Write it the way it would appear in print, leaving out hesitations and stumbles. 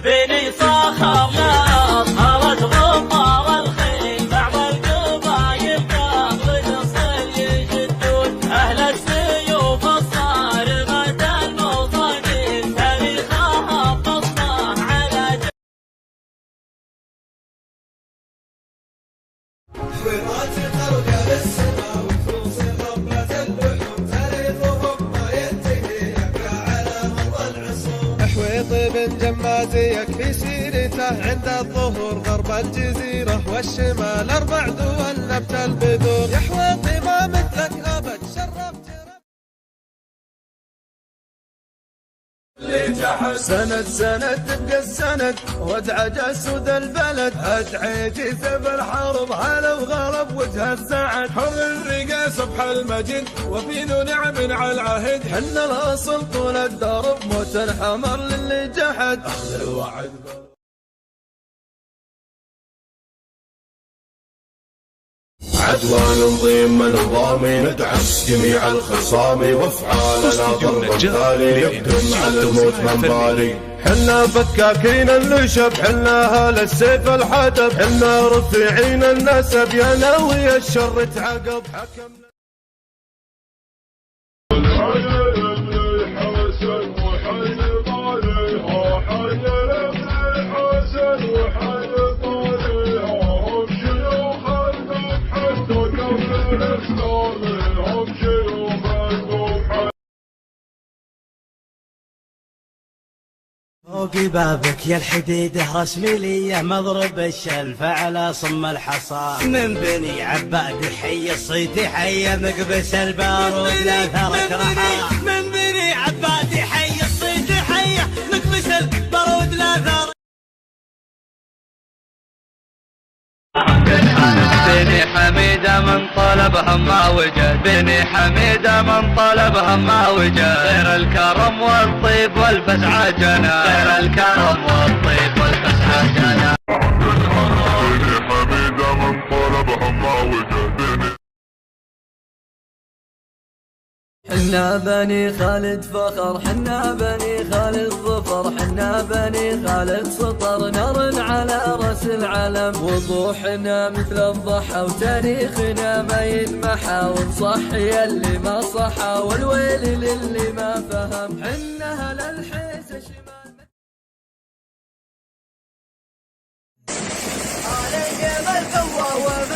بني صخر لا أظهرت غبار الخيل بعض القبايل قبل الصيل يجدون أهل السيوف الصارمة الموطنين تاريخها بصمة على حويطات ترقى للسما وتوص ربة اللحوم تاريخهم ما ينتهي يبقى على مر العصور. حويط بن جمازي يكفي سيرته عند الظهور غرب الجزيرة والشمال 4 دول نبت البذور. يا حويطي ما مثلك أبد شرفت سند سند تبقى السند وادعى جسود البلد ادعي جيث بالحرب هلا وغلب وجه السعد حر الرقا صبح المجد وفي ذو نعم على العهد حنا الاصل طول الدرب موت الحمر للي جحد اخذ الوعد. عدوان نظيم نظامي ندعس جميع الخصام وافعالنا ضرب التالي يقدم على الموت من بالي. حنا فكاكين اللشب حنا اهل السيف الحدب حنا رفيعين النسب يا ناوي الشر تعقب حكمنا. فوق بابك يا الحديده رسمي لي مضرب الشلف على صم الحصى من بني عباد حي الصيد حي مقبس البارود لا ثرك رحى من بني عباد حي الصيد حي مقبس البارود لا ثرك. بني حميدة من طلبهم ما وجد بني حميدة من طلبهم ما وجد غير الكرم والطيب والفزع جنا غير الكرم والطيب والفزع جنا. بني حميدة من طلبهم ما وجد حنا بني خالد فخر حنا بني خالد ظفر حنا بني خالد سطر نار على راس العلم وضوحنا مثل الضحى وتاريخنا ما ينمحى ونصحي اللي ما صحى والويل للي ما فهم. حنا هل الحيس شمال علي القوة